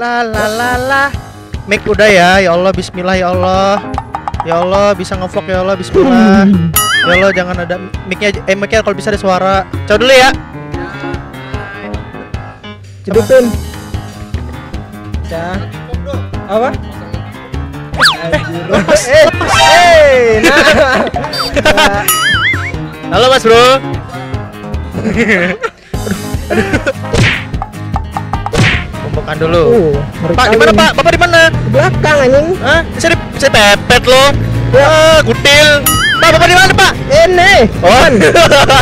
La la la la. Mic udah ya. Ya Allah, bismillah ya Allah. Ya Allah, bisa ngevlog ya Allah, bismillah. Ya Allah, jangan ada mic-nya kalau bisa ada suara. Coba dulu ya. Cedupin. Ya. Apa? Halo Mas Bro. Kumpulkan dulu. Pak, di mana Pak? Bapak di mana? Di belakang anjing. Hah? Saya pepet loh. Wah, gutil. Pak, Bapak di mana Pak? Ini. Oh.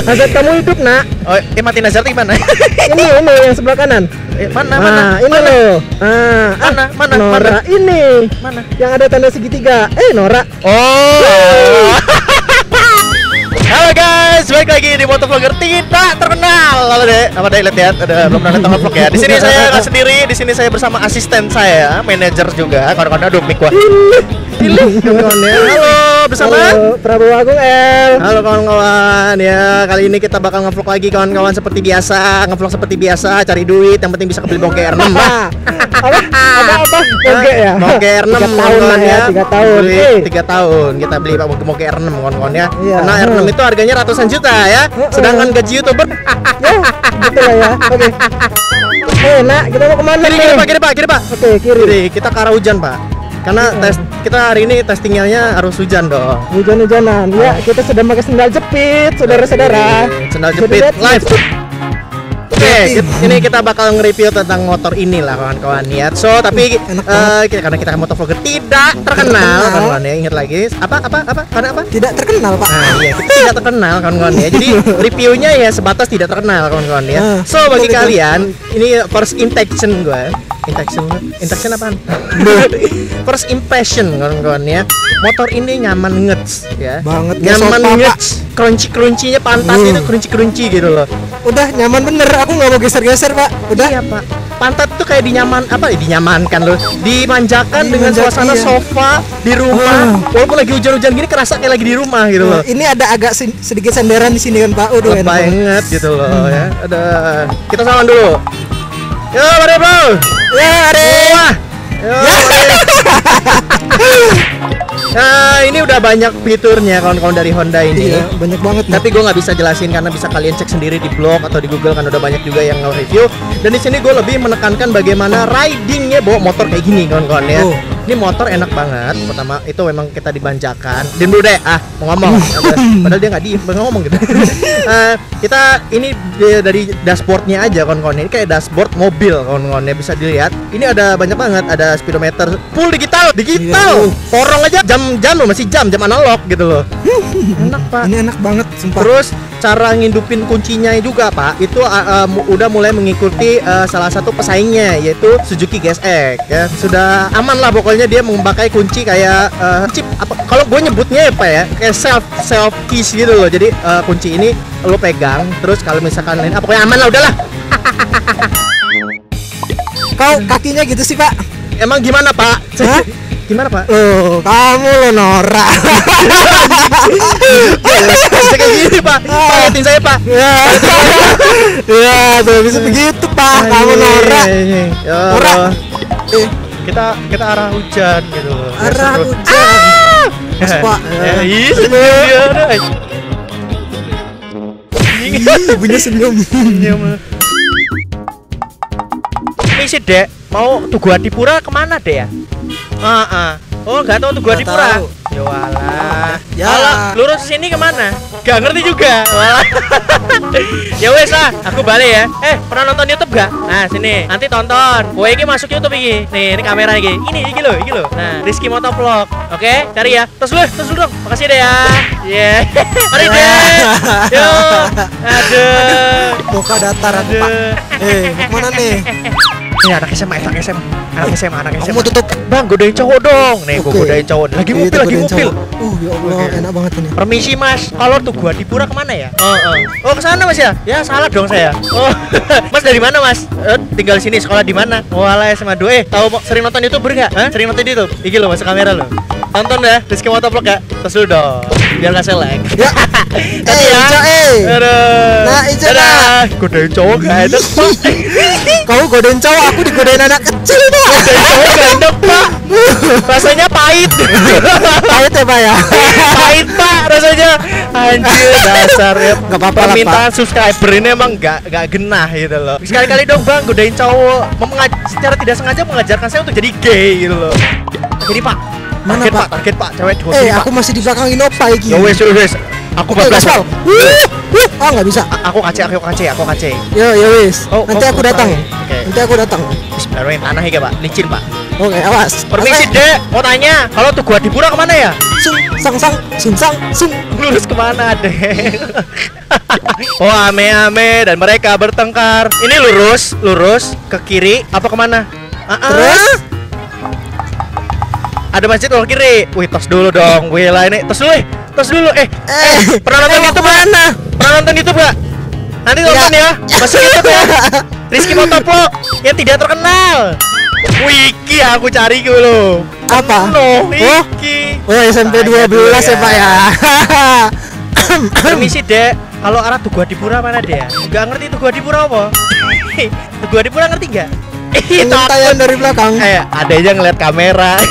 Nazar kamu hidup nak. Oh, mati Nazar gimana? Ini yang sebelah kanan. Mana? Ini loh. Mana? Nora ini. Mana? Yang ada tanda segitiga. Nora. Oh. Halo guys, balik lagi di Motovlogger tidak terkenal. Halo Dek, apa Dek lihat ada belum pernah nonton vlog ya. Di sini saya nggak sendiri, di sini saya bersama asisten saya, manajer juga. Kawan-kawan aduh mic gua. Halo, bersama Prabowo Agung L. Halo kawan-kawan, ya kali ini kita bakal ngevlog lagi kawan-kawan seperti biasa, ngevlog seperti biasa, cari duit, yang penting bisa kebeli bongke R6 lah. Apa? Bongke ya? Bongke R6 tahun ya, 3 tahun. 3 tahun kita beli bongke R6 kawan-kawan ya. Iya. Karena R6 itu harganya ratusan juta ya. Sedangkan gaji YouTuber ya, gitu lah ya. Oke. Nak, kita mau kemana nih? Kiri Pak. Oke, kiri. Kita ke arah hujan Pak. Karena kita hari ini testingnya harus hujan dong. Hujan-hujanan. Ya, kita sudah pakai sendal jepit, saudara-saudara. Sendal jepit live. Oke, ini kita bakal nge-review tentang motor inilah kawan-kawan ya. So, tapi karena kita motovlogger tidak terkenal kawan-kawan ya. Ingat lagi apa? Karena apa? Tidak terkenal, Pak. Nah, iya, kita tidak terkenal kawan-kawan ya. Jadi reviewnya ya sebatas tidak terkenal kawan-kawan ya. So, bagi kalian ini first impression gue. Impression apaan? First impression kawan-kawan ya. Motor ini nyaman ngets ya. Banget. Nyaman ngets. Crunchy-crunchy-nya pantatnya itu crunchy-crunchy gitu loh. Udah nyaman bener, aku nggak mau geser-geser Pak. Udah. Iya Pak. Pantat tuh kayak dinyamankan loh. Dimanjakan dengan suasana sofa di rumah. Walaupun lagi hujan-hujan gini kerasa kayak lagi di rumah gitu loh. Ini ada agak sedikit senderan di sini kan Pak. Udah enak banget gitu loh ya. Kita salaman dulu. Yo, mari bro. Ya, mari. Yo, mari. Nah, ini udah banyak fiturnya kawan-kawan dari Honda ini. Iya, banyak banget. Tapi gue nggak bisa jelasin karena bisa kalian cek sendiri di blog atau di Google kan udah banyak juga yang nge-review. Dan di sini gue lebih menekankan bagaimana ridingnya bawa motor kayak gini kawan-kawan ya. Ini motor enak banget. Pertama itu memang kita dibanjakan. Diam dulu deh, mau ngomong. Padahal dia nggak ngomong gitu. Kita ini dari dashboardnya aja kawan-kawan. Ini kayak dashboard mobil kawan-kawan ya, bisa dilihat. Ini ada banyak banget, ada speedometer full digital. Porong aja jam loh, masih jam analog gitu loh. Enak Pak. Ini enak banget sumpah. Terus cara ngindupin kuncinya juga Pak, itu udah mulai mengikuti salah satu pesaingnya yaitu Suzuki GSX ya. Sudah aman lah pokoknya, dia memakai kunci kayak chip apa kalau gue nyebutnya apa ya, kayak self keys gitu loh. Jadi kunci ini lo pegang terus kalau misalkan lain pokoknya aman lah, udahlah. Kau kakinya gitu sih Pak. Emang gimana Pak? Hah? Gimana Pak? Kamu lo Nora. Kayak gini Pak. Liatin saya Pak. Ya, tuh bisa begitu Pak. Kamu Nora. Nora. Kita arah hujan gitu loh. Arah hujan. Mas Pak. Ibunya senyum. Misi Dek, mau Tugu Adipura kemana Dek ya? Oh nggak tahu Tugu Adipura. Ya walah. Kalau lurus sini kemana? Gak ngerti juga. Walah. Ya wes lah, aku balik ya. Pernah nonton YouTube gak? Nah sini, nanti tonton. Gue ini masuk YouTube ini. Nih, ini kamera ini. Ini loh. Nah, Rizky Motovlog. Oke, cari ya. Terus dulu dong. Makasih deh ya. Yeah. Mari deh. Yo. Aduh. Muka datar aku Pak. Mana nih? Ini anak SMA. Kamu tutup. Bang, godain cowok dong. Nih, gue godain cowok. Lagi mobil. Ya Allah, enak banget ini. Permisi Mas, kalau Tugu Adipura kemana ya? Oh, ke sana Mas ya? Ya, salah dong saya. Oh, Mas dari mana Mas? Tinggal di sini, sekolah di mana? Walah, SMA 2. Tahu sering nonton YouTuber enggak? Sering nonton YouTube? Iki lo, masuk kamera lo. Tonton ya, Rizky Motovlog ya. Terus dulu dong. biar nggak selek. Ya. Tadi ya. Ijo, Aduh. Nah, Ijo, Dadah. Godain cowok gak enak Pak. Kau godain cowok, aku digodain anak kecil Pak. Godain cowok gak enak Pak. Rasanya pahit. Pahit ya Pak ya. Pahit Pak rasanya. Anjir dasar ya. Gak apa-apa lah, Permintaan subscriber ini emang gak genah gitu loh. Sekali-kali dong Bang godain cowok. Secara tidak sengaja mengajarkan saya untuk jadi gay gitu loh. Jadi Pak. Mana, Target Pak? Target Pak. Cewek 2 Pak. Aku masih di belakang Innova iki. Ya wes. Aku Oke, 14. gaspol. Ah, nggak bisa. Aku kace. Ya wis. Oh, Nanti aku datang. Oke. Nanti aku datang. Bismillahirrahmanirrahim. Tanah ya Pak. Licin Pak. Oke, awas. Permisi Dek. Mau tanya. Kalau tuh gua dipura kemana ya? Sung sung. Lurus kemana Dek? Oh ame-ame dan mereka bertengkar. Ini lurus ke kiri apa kemana? Terus ada masjid ke kiri. Wih, tos dulu dong. Wih lah ini. Tos dulu. Pernah nonton YouTube mana? Pernah nonton YouTube gak? Nanti nonton ya. Masuk YouTube ya. Rizky Motovlog yang tidak terkenal. Wiki aku cari dulu. Apa? Wiki. Oh, SMP 12 ya Pak ya. Permisi Dek. Kalau arah Tugu Adipura mana Dek? Gak ngerti Tugu Adipura apa? Tugu Adipura ngerti gak? Pengintaian dari belakang. Ada aja ngeliat kamera.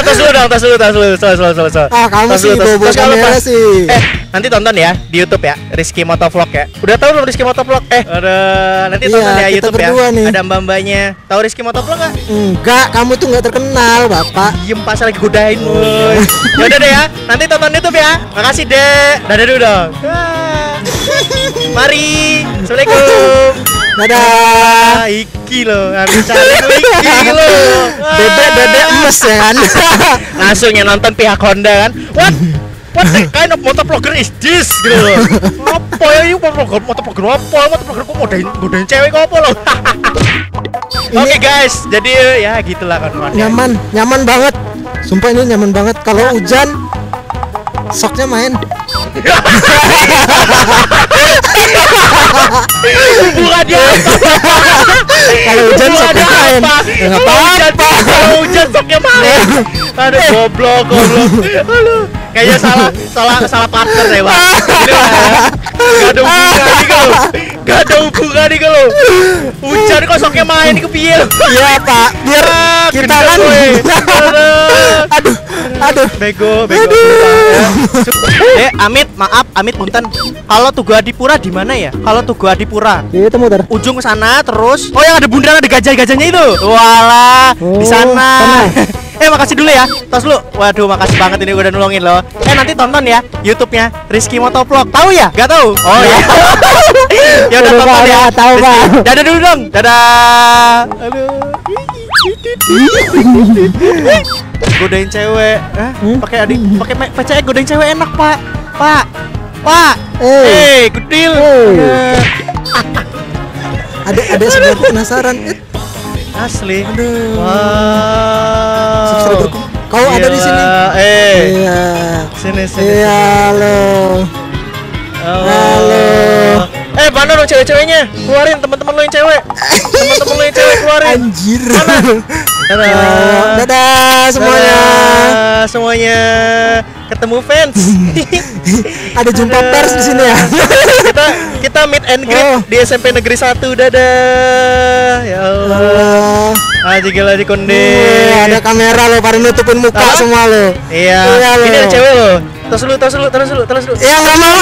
Tas dulu. Kamu sih bobo kamera sih. Nanti tonton ya di YouTube ya, Rizky Motovlog ya. Udah tahu belum Rizky Motovlog? Nanti tonton ya YouTube ya. Nih. Ada mbak-mbaknya. Tahu Rizky Motovlog nggak? Enggak, kamu tuh nggak terkenal, Bapak. Diem pas lagi godain, boy. Ya udah deh ya. Nanti tonton YouTube ya. Makasih, Dek. Dadah dulu dong. Mari. Assalamualaikum. Dadah. Iki loh, harus cari iki loh. Bebek emes ya kan. Langsung yang nonton pihak Honda kan. What the kind of motovlogger is this? Gitu loh. Apa ya ini motovlogger apa? Motovlogger kok godain cewek kok apa loh? Oke guys, jadi ya gitulah kawan-kawan. Nyaman banget. Sumpah ini nyaman banget. Kalau hujan, soknya main. Bukan dia Kalau hujan soknya main. Enggak apa-apa. Kalau hujan soknya main. Aduh goblok. Aduh. Kayaknya salah partner deh, Bang. Gak ada hubungan nih kalau. Hujan kok soknya main nih kepiye. Iya, Pak. Biar kita kan. Aduh. Bego. Amit punten. Kalau Tugu Adipura di mana ya? Kalau Tugu Adipura Itu muter. ujung ke sana terus. Oh, yang ada bundaran ada gajah-gajahnya itu. Walah, di sana. Makasih dulu ya. Tos dulu. Waduh, makasih banget ini udah nolongin loh. Nanti tonton ya YouTube-nya Rizky Motovlog. Tahu ya? Gak tahu. Oh ya. Ya udah tonton ya. Tahu, Pak. Dadah dulu dong. Dadah. Aduh. Godain cewek. Pakai PCX godain cewek enak, Pak. Pak. Kecil. Ada sebenarnya penasaran. Asli. Aduh. Wow. Subscriberku. Kau ada di sini. Iya. Sini. Iya, halo. Mana dong cewek-ceweknya? Keluarin teman-teman lo yang cewek. Teman-teman lo yang cewek keluarin. Anjir. Mana? Dadah semuanya. Ketemu fans. Ada jumpa pers di sini ya. Kita meet and greet di SMP Negeri 1. Dadah. Ya Allah. Gila di konde. Ada kamera lo, pada nutupin muka semua lo. Iya. Ini ada cewek lo. Tos dulu. Ya nggak mau.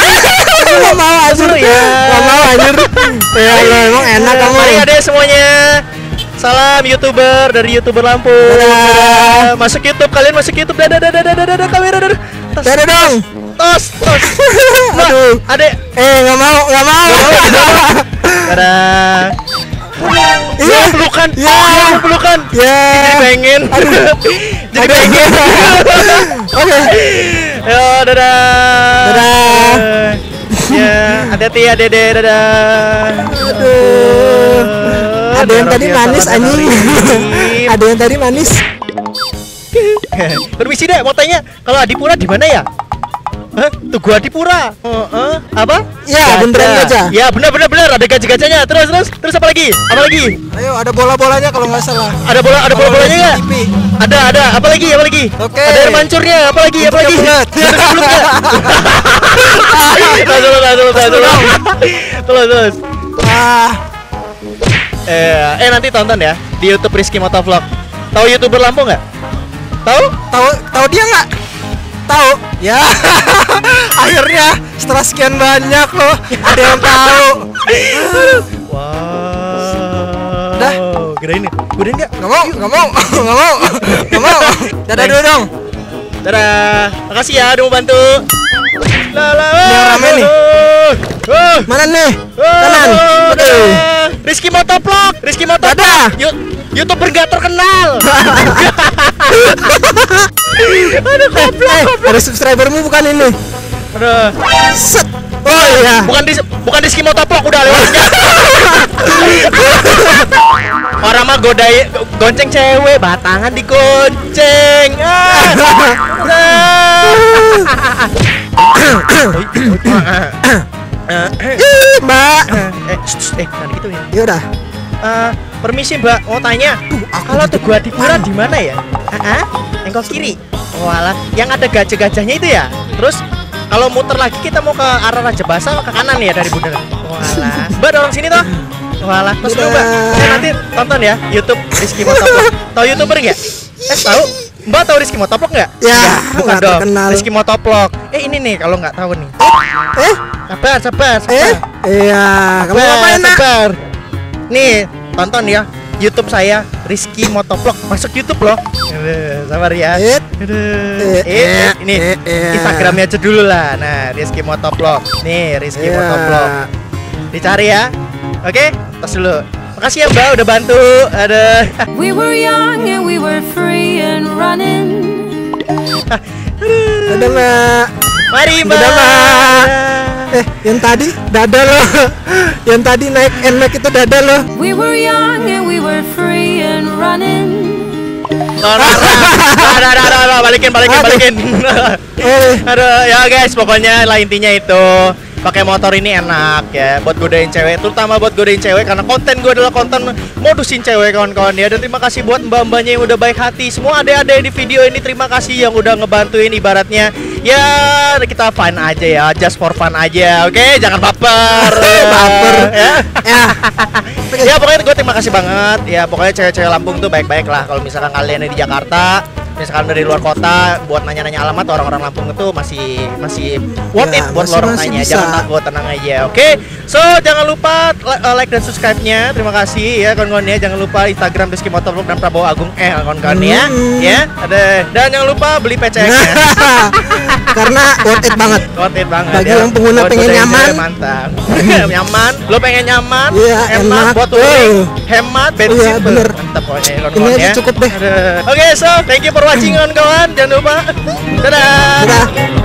Nggak mau anjir. Nggak mau anjir. Ya lo emang enak kamu. Mari adek semuanya. Salam YouTuber dari YouTuber Lampung. Dadah. Masuk YouTube, kalian masuk YouTube. Dadah kamera. Dadah dong. Tos. Aduh. Adek. Nggak mau. Dadah. Iya. Pelukan. Ya. Jadi pengen. Jadi pengen. Oke. Yo, dadah. Ya, hati-hati ya Dede. Dadah. Aduh. Ada yang tadi manis anjing. Ada yang tadi manis. Permisi Dek, mau tanya kalau Adipura di mana ya? Hah? Tuh gua Adipura. Apa? Ya, beneran gajah. Ya, benar. Ada gajah-gajahnya. Terus apa lagi? Apa lagi? Ayo, ada bola-bolanya kalau nggak salah. Ada bola-bolanya enggak? Ada. Apa lagi? Oke. Ada air mancurnya. Apa lagi? Terus. Nanti tonton ya di YouTube Rizky Motovlog. Tahu YouTuber Lampung nggak? Tahu dia nggak? Tahu? Ya. Akhirnya setelah sekian banyak loh, ada yang tahu. Wow. Dah. Gedein nggak? Nggak mau. Dadah dulu dong. Dadah. Makasih ya udah mau bantu. Ini yang rame nih. Mana nih? Kanan. Rizky Motovlog. Dadah. YouTuber gak terkenal. Ada subscribermu bukan ini? Aduh. Set. Oh iya. Bukan Rizky Motovlog udah lewat aja. Orang mah gonceng cewek, batangan digonceng. Mbak. Nanti gitu ya. Ya udah. Permisi Mbak, mau tanya. Kalau tuh gua Adipura di mana ya? Engkau kiri. Walah, yang ada gajah-gajahnya itu ya. Terus kalau muter lagi kita mau ke arah Raja Basa ke kanan ya dari Bundaran. Walah. Mbak dorong sini toh. Walah, terus dulu Mbak. Saya nanti tonton ya YouTube Rizky Motovlog. Tahu YouTuber enggak? Tahu? Mbak tahu Rizky Motovlog enggak? Ya, bukan dong. terkenal. Rizky Motovlog. Ini nih kalau nggak tahu nih. Sabar. Iya, kamu ngapain nak? Sabar. Nih, tonton ya YouTube saya Rizky Motovlog. Masuk YouTube loh. Sabar ya. Ini Instagramnya aja dulu lah. Nah, Rizky Motovlog. Nih, Rizky Motovlog. Dicari ya. Oke, tos dulu. Makasih ya Mbak udah bantu. Ada. We were young and we were free and running. Dadah Mbak. Mari Mbak. Dadah Mbak. Yang tadi dada loh. Yang tadi naik NMAX itu dada loh. We were young and we were free and running. Balikin. Aduh, ya guys, pokoknya lah intinya itu. Pakai motor ini enak ya buat godain cewek, terutama buat godain cewek karena konten gue adalah konten modusin cewek kawan-kawan ya. Dan terima kasih buat mbak-mbaknya yang udah baik hati. Semua adik-adik di video ini terima kasih yang udah ngebantuin ibaratnya. Ya kita fun aja ya, just for fun aja. Oke, jangan baper. Baper. Ya pokoknya gue terima kasih banget. Ya pokoknya cewek-cewek Lampung tuh baik-baik lah. Kalau misalkan kalian yang di Jakarta, misalkan dari luar kota, buat nanya-nanya alamat orang-orang Lampung itu masih worth it buat lo orang nanya. Jangan takut, tenang aja. Oke. So jangan lupa like dan subscribe-nya. Terima kasih ya kawan-kawan ya. Jangan lupa Instagram Rizky Motovlog dan Prabowo Agung kawan-kawan ya. Ya, ada. Dan jangan lupa beli PCX-nya. Karena worth it banget. Worth it banget. Bagi yang pengguna pengen nyaman. Mantap. Nyaman. Lo pengen nyaman? Iya, enak. Buat touring, hemat bensin. Iya, bener. Mantap pokoknya Ini aja cukup deh. Oke, so thank you for watching kawan-kawan. Jangan lupa. Dadah.